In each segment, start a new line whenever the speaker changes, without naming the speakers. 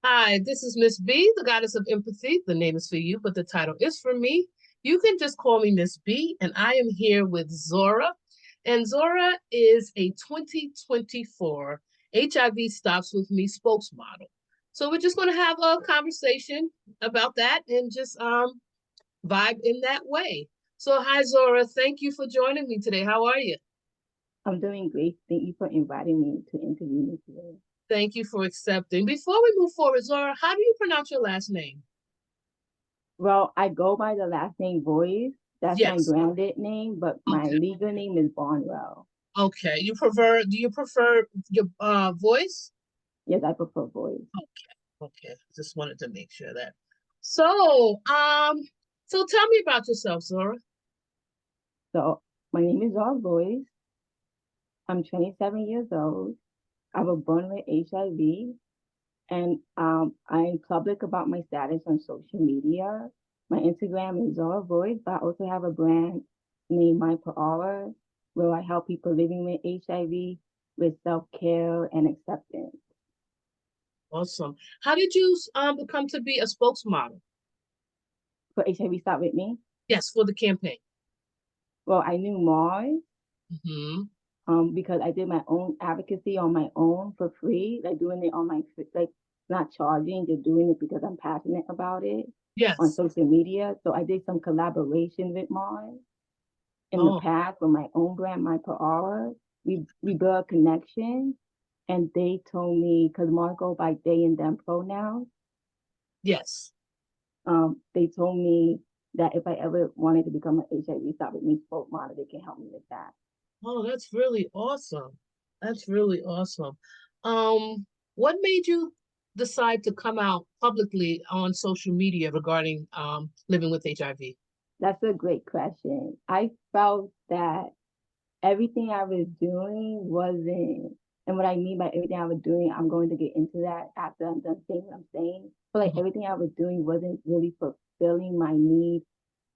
Hi, this is Miss B, the goddess of empathy. The name is for you, but the title is for me. You can just call me Miss B, and I am here with Zora. And Zora is a 2024 HIV Stops With Me spokesmodel. So we're just going to have a conversation about that and just vibe in that way. So hi, Zora. Thank you for joining me today. How are you?
I'm doing great. Thank you for inviting me to interview you today.
Thank you for accepting. Before we move forward, Zora, how do you pronounce your last name?
Well, I go by the last name Boyce. That's my
Yes.
branded name, but my
Okay.
legal name is Bonwell.
Okay. Do you prefer your voice?
Yes, I prefer Boyce.
Okay. Okay. Just wanted to make sure that. So, so tell me about yourself, Zora.
So my name is Zora Boyce. I'm 27 years old. I was born with HIV, and I'm public about my status on social media. My Instagram is Zora Boyce, but I also have a brand named My Per Hour, where I help people living with HIV with self-care and acceptance.
Awesome. How did you become to be a spokesmodel?
For HIV Stop With Me.
Yes, for the campaign.
Well, I knew Mars
Hmm.
because I did my own advocacy on my own for free, like doing it on my, like not charging, just doing it because I'm passionate about it on
Yes.
social media. So I did some collaboration with Mars in the
Oh,
past with my own brand, My Per Hour. We built a connection, and they told me, because Mars go by they and them pronouns,
yes.
they told me that if I ever wanted to become an HIV Stop With Me spokesmodel, they can help me with that.
Oh, that's really awesome. That's really awesome. Um, what made you decide to come out publicly on social media regarding living with HIV?
That's a great question. I felt that everything I was doing wasn't, and what I mean by everything I was doing, I'm going to get into that after I'm done saying what I'm saying. But like
Mhm.
everything I was doing wasn't really fulfilling my need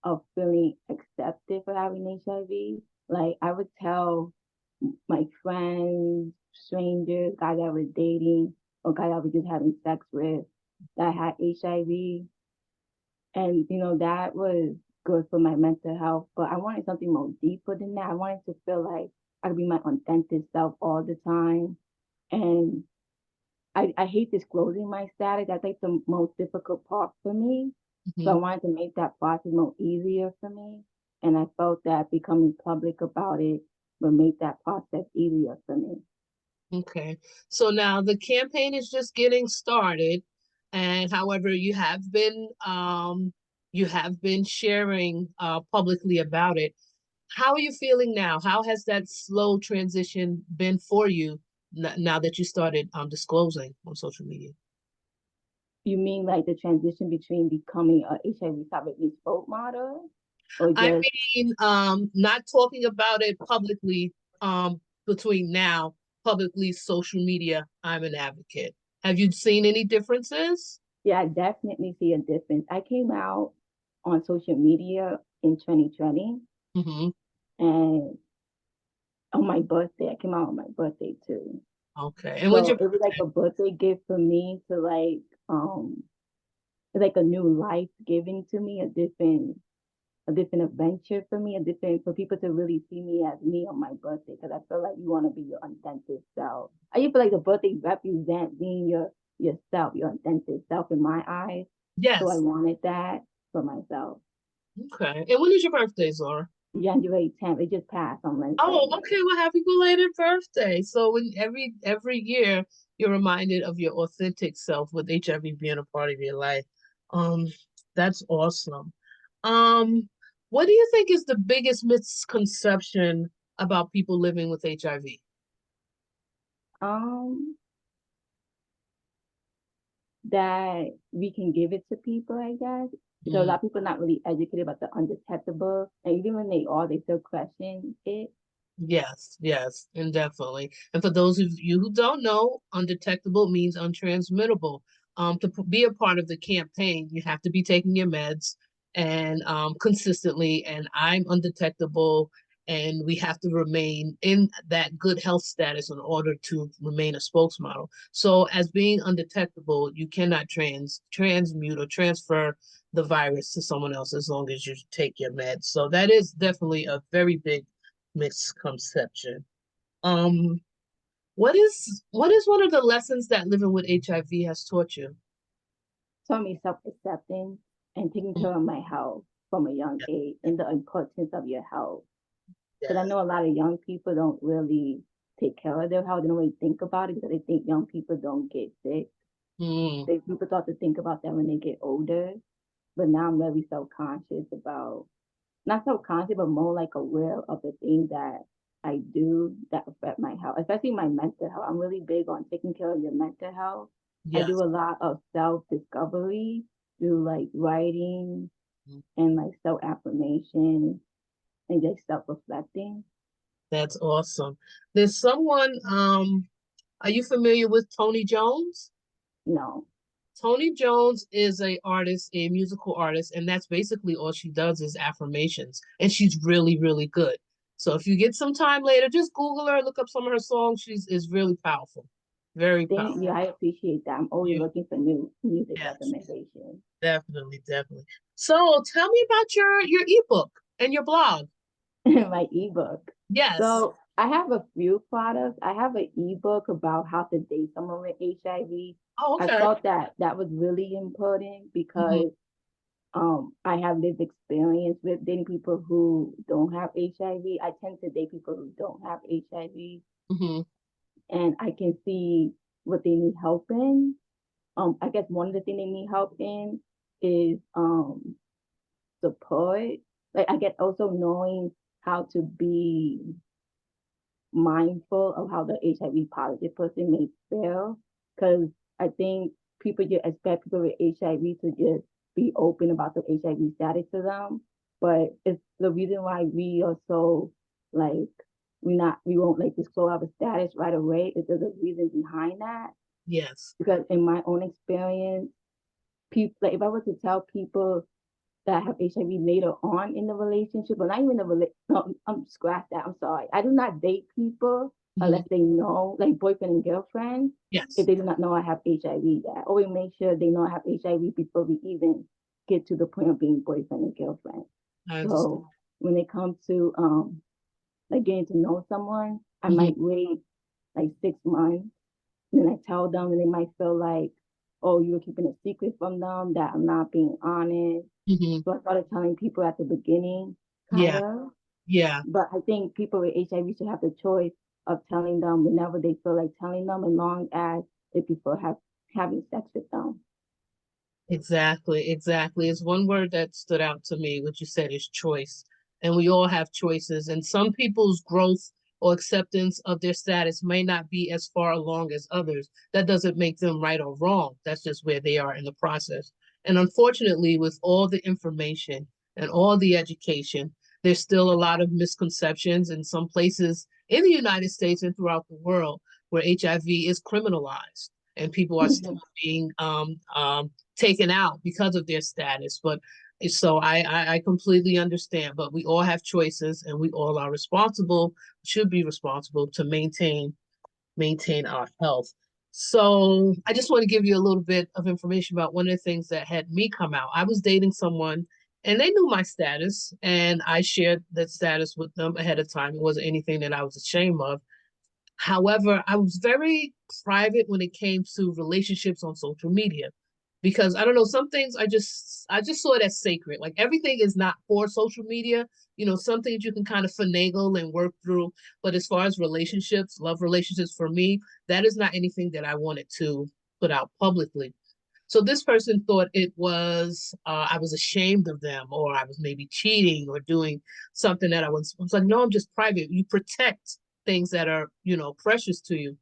of feeling accepted for having HIV. Like I would tell my friends, strangers, guys I was dating, or guys I was just having sex with that I had HIV. And that was good for my mental health. But I wanted something more deeper than that. I wanted to feel like I could be my authentic self all the time. And I hate disclosing my status. That's like the most difficult part for me. So I
Mhm.
wanted to make that process more easier for me. And I felt that becoming public about it would make that process easier for me.
Okay. So now the campaign is just getting started, and however, you have been sharing publicly about it. How are you feeling now? How has that slow transition been for you now that you started disclosing on social media?
You mean like the transition between becoming a HIV stop at me spoke model or
I
just
mean, not talking about it publicly, between now, publicly, social media, I'm an advocate. Have you seen any differences?
Yeah, I definitely see a difference. I came out on social media in 2020
Hmm.
and on my birthday. I came out on my birthday too.
Okay. And when's
So
your
it was like
birthday?
a birthday gift for me to it's like a new life giving to me, a different adventure for me, a different for people to really see me as me on my birthday because I feel like you want to be your authentic self. I feel like the birthday represent being yourself, your authentic self in my eyes. So I
Yes.
wanted that for myself.
Okay. And when is your birthday, Zora?
January 10th, it just passed on
Oh,
Wednesday.
okay. Well, happy belated birthday. So when every year you're reminded of your authentic self with HIV being a part of your life. Um, that's awesome. Um, what do you think is the biggest misconception about people living with HIV?
Um, that we can give it to people, I guess. Because a lot
Mm,
of people not really educated about the undetectable. And even when they are, they still question it.
yes, yes, and definitely. And for those of you who don't know, undetectable means untransmittable. To be a part of the campaign, you have to be taking your meds and consistently. And I'm undetectable, and we have to remain in that good health status in order to remain a spokesmodel. So as being undetectable, you cannot transmute or transfer the virus to someone else as long as you take your meds. So that is definitely a very big misconception. Um, what is one of the lessons that living with HIV has taught you?
Taught me self-acceptance and taking care of my health from a young age and the importance of your health. Because I
Yes.
know a lot of young people don't really take care of their health. They don't really think about it because they think young people don't get sick.
Mm,
They people start to think about that when they get older. But now I'm very self-conscious about, not self-conscious, but more like aware of the things that I do that affect my health, especially my mental health. I'm really big on taking care of your mental health. I do
yes.
a lot of self-discovery through like writing and like self-affirmation and just self-reflecting.
That's awesome. There's someone, are you familiar with Tony Jones?
No.
Tony Jones is a artist, a musical artist, and that's basically all she does is affirmations. And she's really, really good. So if you get some time later, just Google her, look up some of her songs. She's is really powerful. Very
Thank you.
powerful.
I appreciate that. I'm always
You
looking for new music
yes,
recommendations.
definitely, definitely. So tell me about your ebook and your blog.
My ebook.
Yes.
So I have a few products. I have an ebook about how to date someone with HIV.
Oh,
I
okay.
thought that that was really important
Hmm.
because I have lived experience with dating people who don't have HIV. I tend to date people who don't have HIV,
Hmm.
and I can see what they need help in. I guess one of the things they need help in is support. Like I get also knowing how to be mindful of how the HIV positive person may feel. Because I think people just expect people with HIV to just be open about the HIV status to them. But it's the reason why we are so like we won't like disclose our status right away is there's a reason behind that.
Yes.
Because in my own experience, people like if I were to tell people that have HIV later on in the relationship, but not even the relationship. No, I'm scratch that. I'm sorry. I do not date people
Hmm.
unless they know, like boyfriend and girlfriend, if
Yes.
they do not know I have HIV. That I always make sure they know I have HIV before we even get to the point of being boyfriend and girlfriend.
I understand.
So when it comes to like getting to know someone, I
Hmm.
might wait like 6 months and then I tell them and they might feel like, oh, you were keeping a secret from them, that I'm not being honest.
Hmm.
So I started telling people at the beginning, kind
Yeah.
of.
Yeah.
But I think people with HIV should have the choice of telling them whenever they feel like telling them, as long as they prefer having sex with them.
Exactly, exactly. It's one word that stood out to me, what you said is choice. And we all have choices. And some people's growth or acceptance of their status may not be as far along as others. That doesn't make them right or wrong. That's just where they are in the process. And unfortunately, with all the information and all the education, there's still a lot of misconceptions in some places in the United States and throughout the world where HIV is criminalized and people are still being taken out because of their status. But so I completely understand. But we all have choices, and we all are responsible, should be responsible to maintain our health. So I just want to give you a little bit of information about one of the things that had me come out. I was dating someone and they knew my status and I shared that status with them ahead of time. It wasn't anything that I was ashamed of. However, I was very private when it came to relationships on social media because I don't know, some things I just saw it as sacred. Like everything is not for social media. Some things you can kind of finagle and work through, but as far as relationships, love relationships for me, that is not anything that I wanted to put out publicly. So this person thought it was I was ashamed of them or I was maybe cheating or doing something that I was like, no, I'm just private. You protect things that are, precious to you.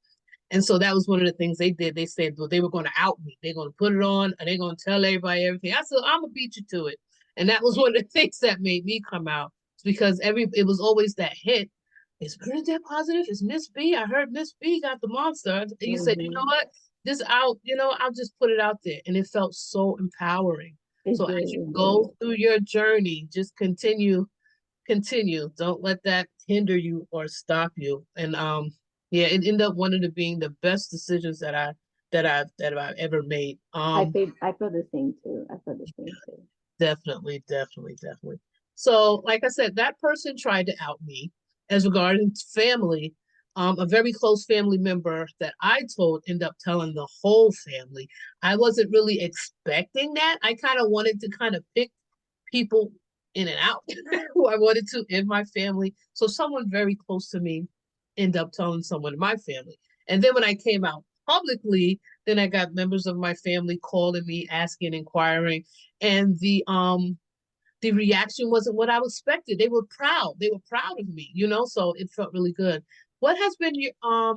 And so that was one of the things they did. They said, well, they were going to out me. They're going to put it on and they're going to tell everybody everything. I said, I'm going to beat you to it. And that was one of the things that made me come out because it was always that hit. Is Bernadette positive? Is Miss B? I heard Miss B got the monster. And you said, you know
Mm-hmm.
what? This out, I'll just put it out there. And it felt so empowering.
It
So
did,
as you
it did.
go through your journey, just continue. continue. Don't let that hinder you or stop you. And yeah, it ended up one of the being the best decisions that I've ever made.
I feel the same too. I feel the same too.
Definitely, definitely, definitely. So, like I said, that person tried to out me as regarding family. A very close family member that I told ended up telling the whole family. I wasn't really expecting that. I kind of wanted to kind of pick people in and out who I wanted to in my family. So someone very close to me ended up telling someone in my family. And then when I came out publicly, then I got members of my family calling me, asking, inquiring, and the reaction wasn't what I expected. They were proud. They were proud of me, so it felt really good. What has been your
Can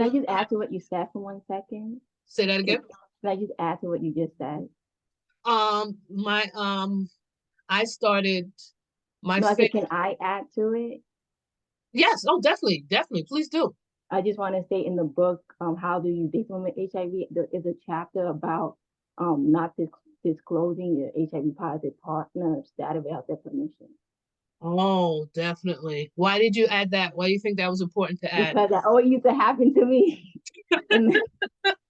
I
family?
just add to what you said for 1 second?
Say that
Can,
again.
can I just add to what you just said?
My I started my
No, I
fa-
said, can I add to it?
yes, oh definitely, definitely. Please do.
I just want to say in the book, How Do You Date Someone with HIV? There is a chapter about not disclosing your HIV positive partner status without their permission.
Oh, definitely. Why did you add that? Why do you think that was important to add?
Because that always used to happen to me. And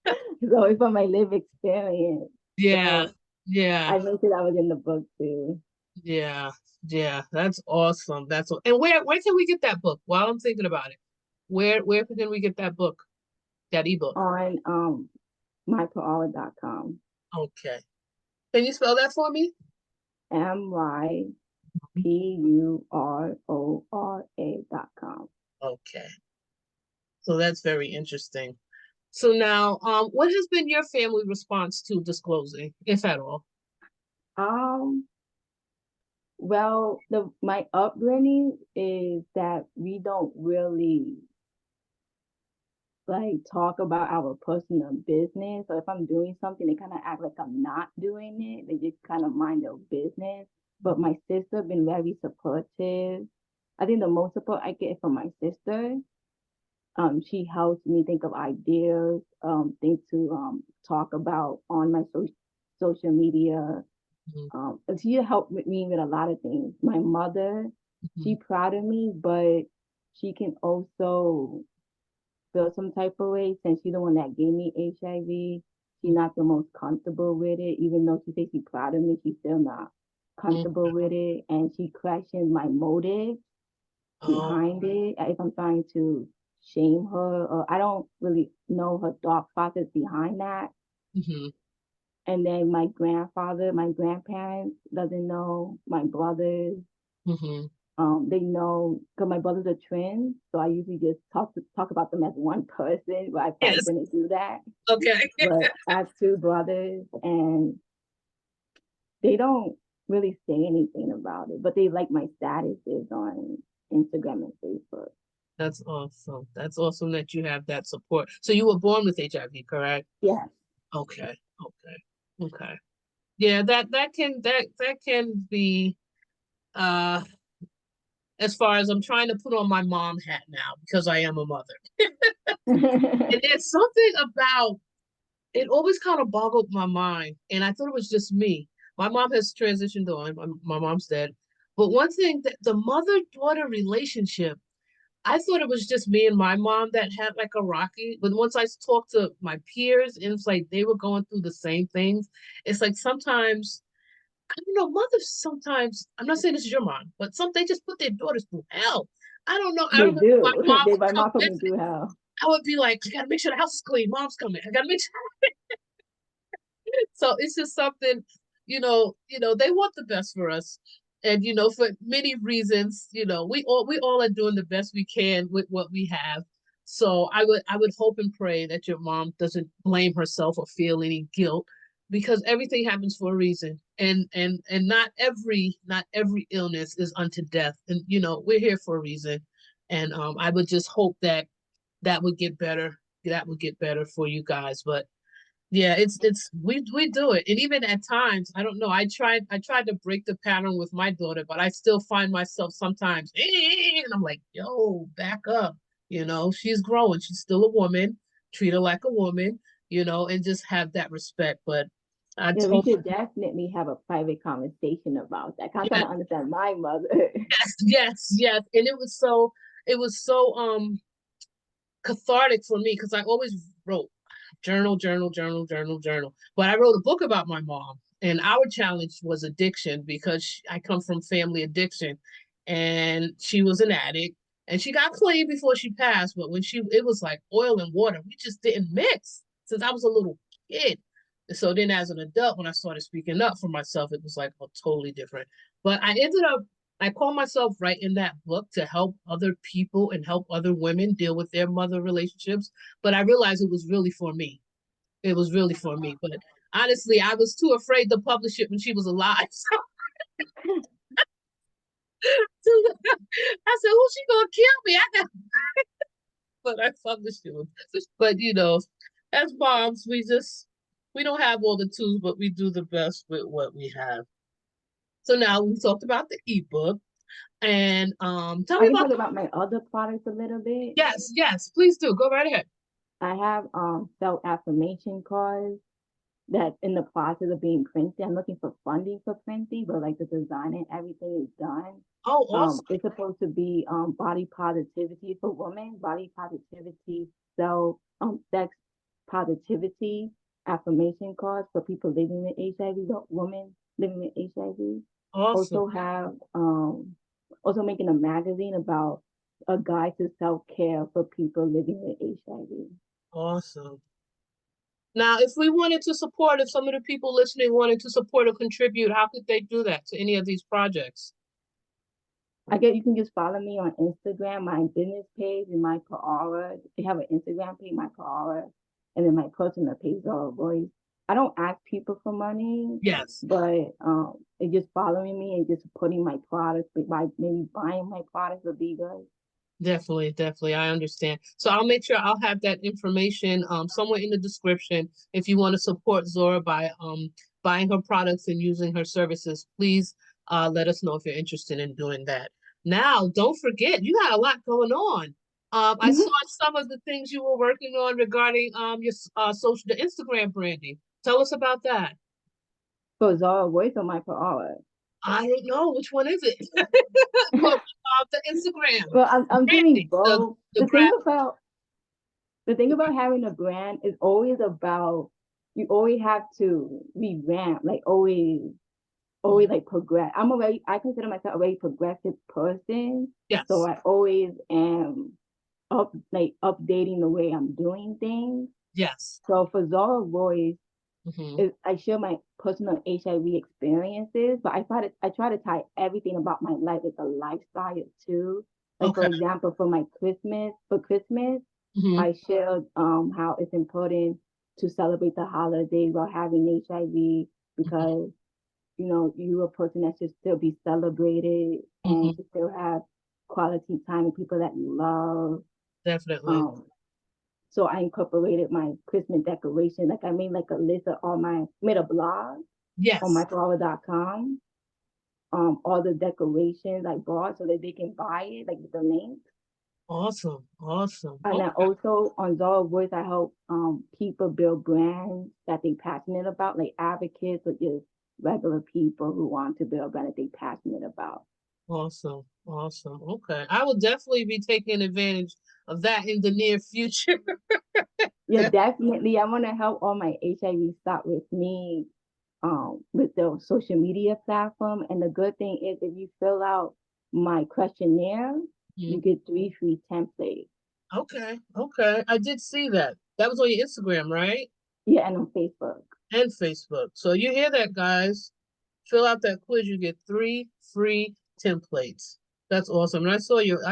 it's always from my lived experience.
Yeah,
So
yeah,
I made sure that was in the book too.
yeah, yeah. That's awesome. And where can we get that book? While I'm thinking about it, where can we get that book, that ebook?
On mypurora.com.
Okay. Can you spell that for me?
mypurora.com.
Okay. So that's very interesting. So now, what has been your family response to disclosing, if at all?
Um, well, the my upbringing is that we don't really like talk about our personal business. So if I'm doing something, they kind of act like I'm not doing it. They just kind of mind their business. But my sister been very supportive. I think the most support I get from my sister. She helps me think of ideas, things to talk about on my social media.
Mhm,
And she helped me with a lot of things. My mother,
mhm,
she proud of me, but she can also feel some type of way since she's the one that gave me HIV. She's not the most comfortable with it, even though she says she's proud of me. She's still not
mhm.
comfortable with it, and she questions my motive
Oh,
behind it. If I'm trying to shame her, or I don't really know her thought process behind that.
mhm,
And then my grandfather, my grandparents doesn't know. My brothers,
mhm.
they know because my brothers are twins, so I usually just talk about them as one person, but I probably
Yes.
shouldn't do that.
Okay.
But I have two brothers, and they don't really say anything about it, but they like my statuses on Instagram and Facebook.
That's awesome. That's awesome that you have that support. So you were born with HIV, correct?
Yes.
Okay. Okay. Okay. Yeah, that can be uh as far as I'm trying to put on my mom hat now because I am a mother. And there's something about it always kind of boggled my mind. And I thought it was just me. My mom has transitioned on, my mom's dead. But one thing that the mother-daughter relationship, I thought it was just me and my mom that had like a rocky. But once I talked to my peers, and it's like they were going through the same things. It's like sometimes, I don't know, mothers sometimes, I'm not saying this is your mom, but some they just put their daughters through hell. I don't know. I
They
remember my
do.
mom
They
would
my
come
mom put me
visit.
through hell.
I would be like, I gotta make sure the house is clean. Mom's coming. I gotta make sure. So it's just something, they want the best for us. And for many reasons, we all are doing the best we can with what we have. So I would hope and pray that your mom doesn't blame herself or feel any guilt because everything happens for a reason. And not every illness is unto death. And we're here for a reason. And I would just hope that that would get better. That would get better for you guys. But yeah, we do it. And even at times, I don't know. I tried to break the pattern with my daughter, but I still find myself sometimes and I'm like, yo, back up. She's growing. She's still a woman. Treat her like a woman, and just have that respect. But I
Yeah, we
told
should definitely have a private conversation about that. I'm trying
yes,
to understand my mother.
yes. And it was so cathartic for me because I always wrote journal. But I wrote a book about my mom, and our challenge was addiction because I come from family addiction, and she was an addict, and she got clean before she passed. But when it was like oil and water. We just didn't mix since I was a little kid. And so then, as an adult, when I started speaking up for myself, it was like totally different. But I call myself writing that book to help other people and help other women deal with their mother relationships. But I realized it was really for me. It was really for me. But honestly, I was too afraid to publish it when she was alive. So I said, "Who's she gonna kill me?" I got, but I published it. But as moms, we don't have all the tools, but we do the best with what we have. So now we talked about the ebook, and tell
I
me
can
about
talk about my other products a little bit.
yes, please do go right ahead.
I have self affirmation cards that's in the process of being printed. I'm looking for funding for printing, but like the design and everything is done.
Oh, awesome.
It's supposed to be body positivity for women, body positivity, self sex positivity affirmation cards for people living with HIV, but women living with HIV.
Awesome.
Also have also making a magazine about a guide to self care for people living with HIV.
Awesome. Now, if we wanted to support, if some of the people listening wanted to support or contribute, how could they do that to any of these projects?
I guess you can just follow me on Instagram. My business page is my Aura. They have an Instagram page, my Aura, and then my personal page, Zora Voice. I don't ask people for money,
Yes,
but it just following me and just supporting my products by maybe buying my products would be good.
definitely. I understand. So I'll make sure I'll have that information somewhere in the description. If you want to support Zora by buying her products and using her services, please let us know if you're interested in doing that. Now, don't forget, you got a lot going on. I saw some of the things you were working on regarding your the Instagram branding. Tell us about that.
For Zora Voice or my Aura.
I don't know which one is it. But the Instagram
Well, I'm doing
branding,
both.
the graphic.
The thing about having a brand is always about you always have to revamp, like always like progress. I consider myself a very progressive person. So
Yes,
I always am updating the way I'm doing things.
yes.
So for Zora Voice,
Hmm.
I share my personal HIV experiences, but I try to tie everything about my life with a lifestyle too. Like for
Okay.
example, for Christmas,
Hmm.
I shared how it's important to celebrate the holidays while having HIV
Hmm.
because you're a person that should still be celebrated and
Hmm.
to still have quality time with people that you love.
Definitely.
Um, so I incorporated my Christmas decoration. Like I made like a list of made a blog on
Yes.
myflower.com, all the decorations I bought so that they can buy it, like with the link.
Awesome. Awesome.
And I
Okay.
also on Zora Voice, I help people build brands that they're passionate about, like advocates or just regular people who want to build a brand that they're passionate about.
Awesome. Awesome. Okay. I will definitely be taking advantage of that in the near future.
Yeah, definitely. I want to help all my HIV start with me with the social media platform. And the good thing is, if you fill out my questionnaire, you
Mhm.
get 3 free templates.
Okay. Okay. I did see that. That was on your Instagram, right?
Yeah, and on Facebook.
And Facebook. So you hear that, guys. Fill out that quiz, you get 3 free templates. That's awesome. And I saw your work.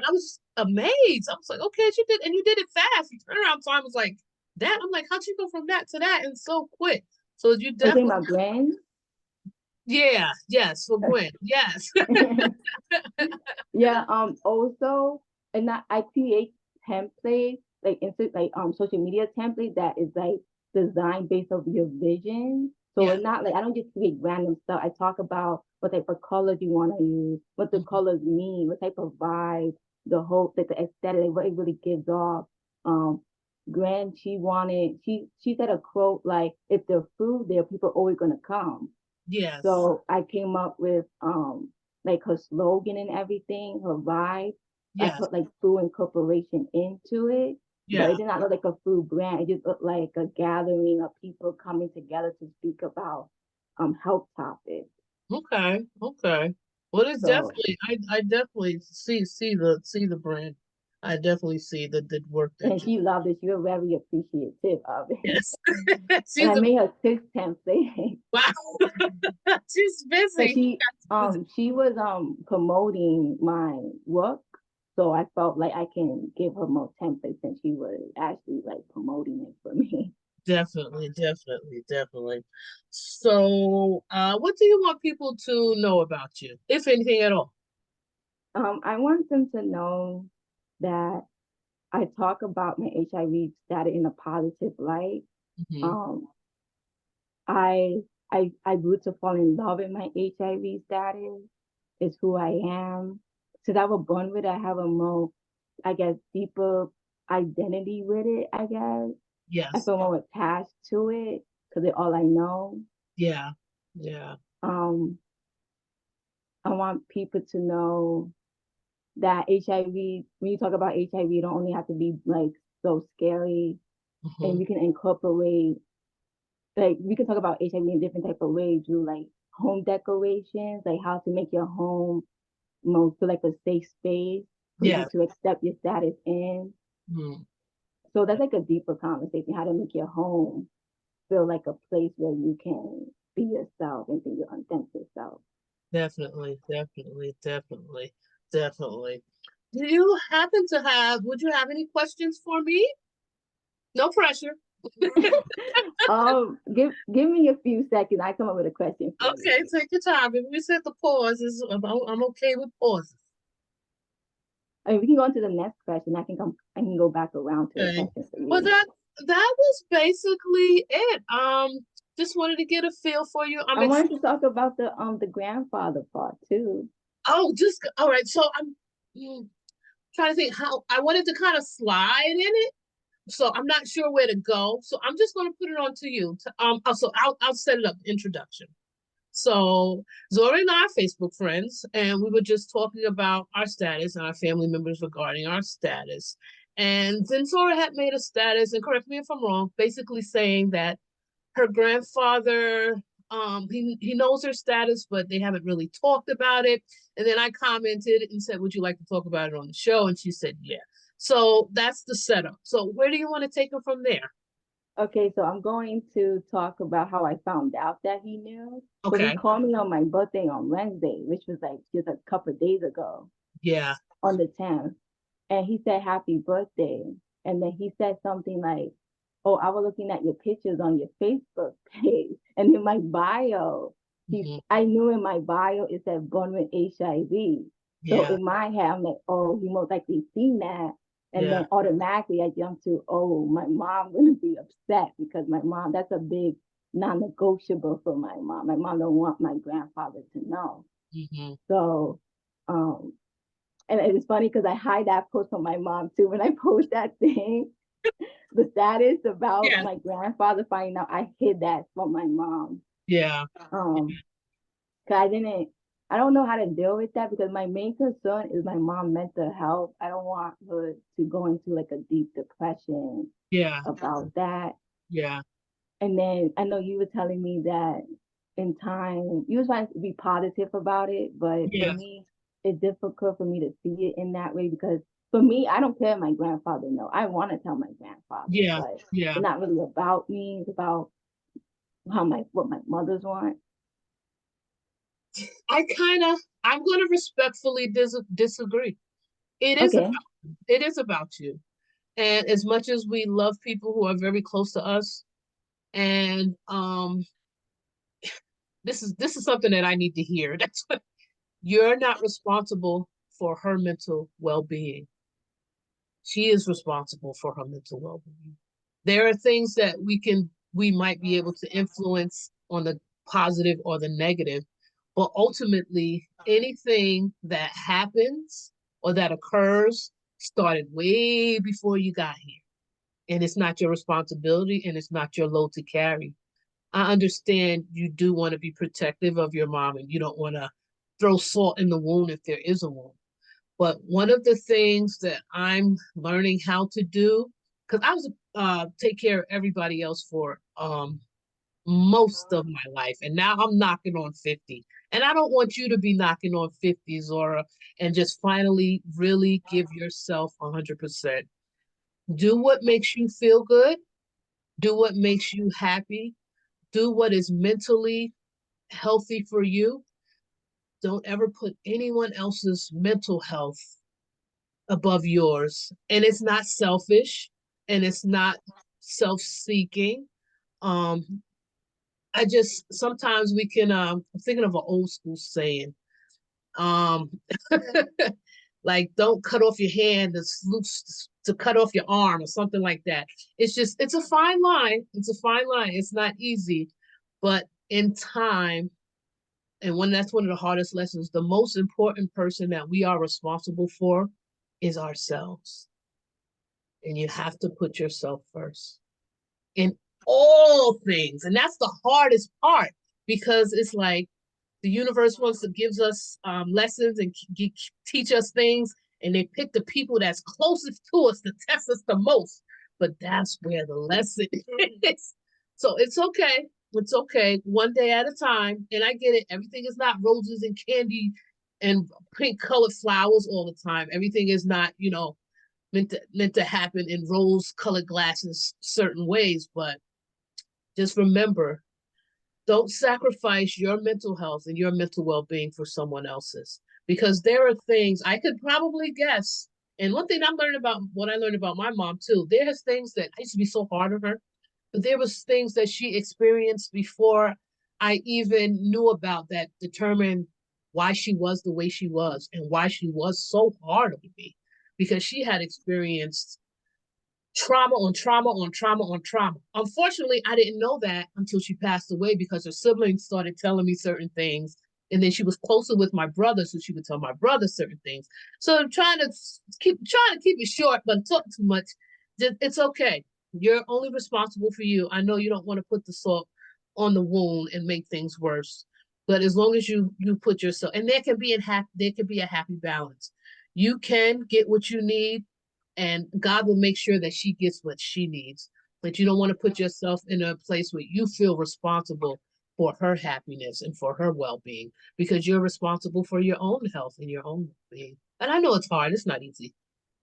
I was amazed. I was like, okay, you did it fast. Your turnaround time was like that. I'm like, how'd you go from that to that and so quick? So you
I think
definitely,
my brand.
yeah, yes, for Gwen. Yes.
Yeah. Also, and I create templates like social media template that is like designed based off your vision. So
Yeah.
it's not like I don't just create random stuff. I talk about what type of colors you want to use, what the
Mhm.
colors mean, what type of vibe, the whole like the aesthetic, what it really gives off. Um, grand, she said a quote like, if there's food there, people are always gonna come.
Yes.
So I came up with like her slogan and everything, her vibe. I
Yes.
put like food incorporation into it, but it
Yeah.
did not look like a food brand. It just looked like a gathering of people coming together to speak about health topics.
Okay. Okay. Well, it's
So,
definitely I definitely see the brand. I definitely see the work
and
that you
she loved it. She was very appreciative of it.
yes.
And
She's
I
a
made her 6 templates.
wow. She's
But
busy.
she was promoting my work, so I felt like I can give her more templates, and she was actually like promoting it for me.
Definitely, definitely, definitely. So, what do you want people to know about you, if anything at all?
I want them to know that I talk about my HIV status in a positive light.
Hmm.
Um, I I grew to fall in love with my HIV status. It's who I am. Since I was born with it, I have a more, I guess, deeper identity with it, I guess. I
Yes.
feel more attached to it because it's all I know.
Yeah. Yeah.
Um, I want people to know that HIV, when you talk about HIV, you don't only have to be like so scary, and
Hmm.
we can incorporate, like, we can talk about HIV in different type of ways through like home decorations, like how to make your home more feel like a safe space for you
Yes.
to accept your status in.
Mhm.
So that's like a deeper conversation, how to make your home feel like a place where you can be yourself and be your authentic self.
Definitely, definitely, definitely, definitely. Do you happen to have, would you have any questions for me? No pressure.
Give me a few seconds. I come up with a question for you.
Okay, take your time. If we set the pauses, I'm okay with pauses.
I mean, we can go on to the next question. I can go back around to a
Okay.
question for
Well,
you.
that was basically it. Just wanted to get a feel for you. I'm
I
excited.
wanted to talk about the grandfather part too.
Oh, just all right. So I'm trying to think how I wanted to kind of slide in it. So I'm not sure where to go. So I'm just going to put it on to you. So I'll set it up. Introduction. So Zora and I are Facebook friends, and we were just talking about our status and our family members regarding our status. And then Zora had made a status, and correct me if I'm wrong, basically saying that her grandfather, he knows her status, but they haven't really talked about it. And then I commented and said, "Would you like to talk about it on the show?" And she said, "Yeah." So that's the setup. So where do you want to take her from there?
Okay, so I'm going to talk about how I found out that he knew. So he
Okay.
called me on my birthday on Wednesday, which was like just a couple of days ago,
Yeah.
on the 10th. And he said happy birthday. And then he said something like, "Oh, I was looking at your pictures on your Facebook page." And in my bio,
Hmm.
I knew in my bio it said born with HIV. So
Yeah.
in my head, I'm like, oh, he most likely seen that. And
Yeah.
then automatically I jumped to, oh, my mom gonna be upset because my mom, that's a big non-negotiable for my mom. My mom don't want my grandfather to know.
Hmm.
So um and it's funny because I hide that post from my mom too. When I post that thing, the status about
Yeah.
my grandfather finding out, I hid that from my mom.
Yeah.
Um, cause I don't know how to deal with that because my main concern is my mom mental health. I don't want her to go into like a deep depression
Yeah.
about that.
Yeah.
And then I know you were telling me that in time, you was trying to be positive about it, but for
Yeah.
me, it's difficult for me to see it in that way because for me, I don't care if my grandfather know. I want to tell my grandfather,
Yeah.
but
Yeah.
it's not really about me. It's about how my what my mothers want.
I'm going to respectfully disagree. It is
Okay.
about, it is about you. And as much as we love people who are very close to us, and this is something that I need to hear. That's what you're not responsible for her mental well-being. She is responsible for her mental well-being. There are things that we might be able to influence on the positive or the negative, but ultimately anything that happens or that occurs started way before you got here. and it's not your responsibility and it's not your load to carry. I understand you do want to be protective of your mom and you don't want to throw salt in the wound if there is a wound. But one of the things that I'm learning how to do, because I was take care of everybody else for most of my life, and now I'm knocking on 50. And I don't want you to be knocking on 50, Zora, and just finally really give yourself 100%. Do what makes you feel good. Do what makes you happy. Do what is mentally healthy for you. Don't ever put anyone else's mental health above yours. And it's not selfish and it's not self-seeking. Um, I just sometimes we can I'm thinking of an old school saying, um like don't cut off your hand to cut off your arm or something like that. It's just it's a fine line. It's a fine line. It's not easy, but in time, and when that's one of the hardest lessons, the most important person that we are responsible for is ourselves. And you have to put yourself first in all things. And that's the hardest part because it's like the universe wants to gives us lessons and teach us things, and they pick the people that's closest to us to test us the most. But that's where the lesson is. So it's okay. It's okay. One day at a time. And I get it. Everything is not roses and candy and pink colored flowers all the time. Everything is not, meant to happen in rose colored glasses certain ways. But just remember, don't sacrifice your mental health and your mental well-being for someone else's, because there are things I could probably guess. And one thing I'm learning about what I learned about my mom too, there's things that I used to be so hard on her, but there was things that she experienced before I even knew about that determined why she was the way she was and why she was so hard on me, because she had experienced trauma on trauma on trauma on trauma. Unfortunately, I didn't know that until she passed away because her siblings started telling me certain things. And then she was closer with my brother, so she would tell my brother certain things. So I'm trying to keep it short, but talk too much. It's okay. You're only responsible for you. I know you don't want to put the salt on the wound and make things worse. But as long as you put yourself, and there can be a happy balance. You can get what you need, and God will make sure that she gets what she needs. But you don't want to put yourself in a place where you feel responsible for her happiness and for her well-being, because you're responsible for your own health and your own being. And I know it's hard. It's not easy.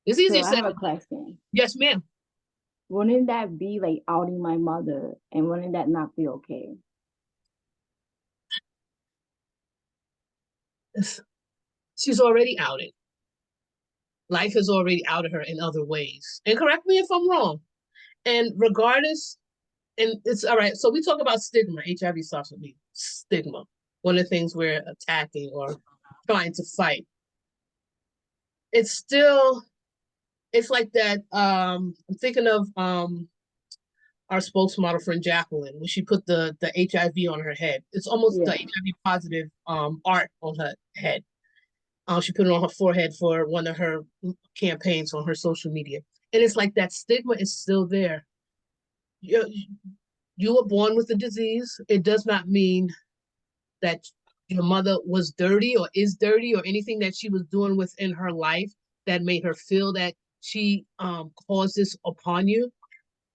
It's
So
easier
I
said
have a
than done.
question.
Yes, ma'am.
Wouldn't that be like outing my mother, and wouldn't that not be okay?
She's already outed. Life has already outed her in other ways. And correct me if I'm wrong. And regardless, and it's all right. So we talk about stigma. HIV starts with me. Stigma. One of the things we're attacking or trying to fight. It's still, it's like that. I'm thinking of our spokesmodel friend Jacqueline when she put the HIV on her head. It's almost the
Yeah.
HIV positive art on her head. She put it on her forehead for one of her campaigns on her social media, and it's like that stigma is still there. You you were born with the disease. It does not mean that your mother was dirty or is dirty or anything that she was doing within her life that made her feel that she caused this upon you.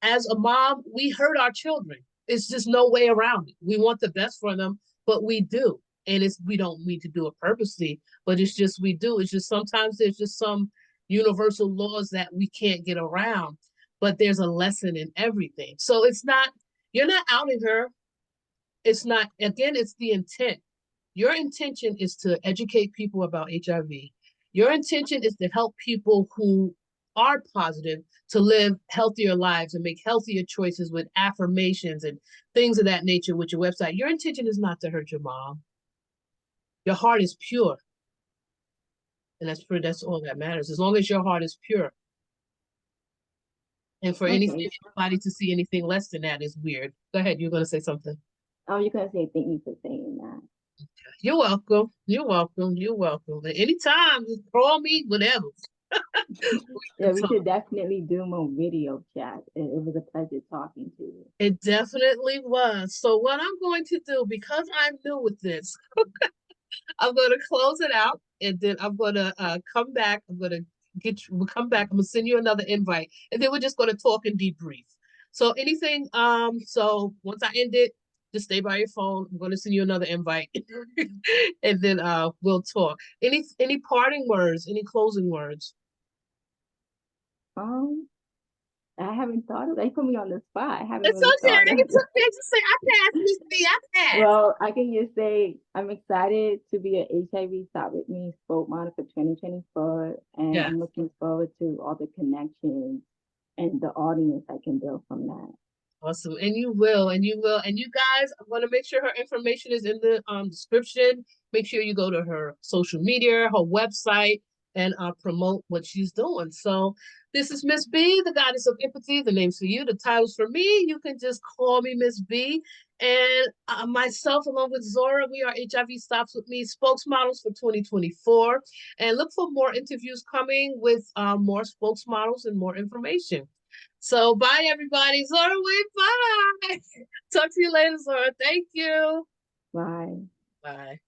As a mom, we hurt our children. It's just no way around it. We want the best for them, but we do. And it's we don't mean to do it purposely, but it's just we do. It's just sometimes there's just some universal laws that we can't get around, but there's a lesson in everything. So it's not, you're not outing her. It's not, again, it's the intent. Your intention is to educate people about HIV. Your intention is to help people who are positive to live healthier lives and make healthier choices with affirmations and things of that nature with your website. Your intention is not to hurt your mom. Your heart is pure. And that's all that matters. As long as your heart is pure. And for
Okay.
anybody to see anything less than that is weird. Go ahead, you're gonna say something.
Oh, you're gonna say thank you for saying that.
You're welcome. You're welcome. You're welcome. At any time, just call me, whatever.
Yeah, we should definitely do more video chat. It was a pleasure talking to you.
It definitely was. So what I'm going to do, because I'm new with this, I'm going to close it out, and then I'm going to come back. I'm going to we'll come back. I'm going to send you another invite, and then we're just going to talk and debrief. So anything, so once I end it, just stay by your phone. I'm going to send you another invite, and then we'll talk. Any parting words, any closing words?
Um, I haven't thought of that. You put me on the spot. I haven't
It's
really
okay.
thought of
It's okay. Just say I passed, Miss B. I passed.
Well, I can just say I'm excited to be an HIV Stop With Me spokesmodel for 2024, and
Yeah.
I'm looking forward to all the connections and the audience I can build from that.
Awesome. And you will, and you will. And you guys, I'm going to make sure her information is in the description. Make sure you go to her social media, her website, and promote what she's doing. So this is Miss B, the goddess of empathy. The name's for you, the title's for me. You can just call me Miss B. And myself, along with Zora, we are HIV Stops With Me spokesmodels for 2024. And look for more interviews coming with more spokesmodels and more information. So bye everybody. Zora, wait, bye. Talk to you later, Zora. Thank you.
Bye.
Bye.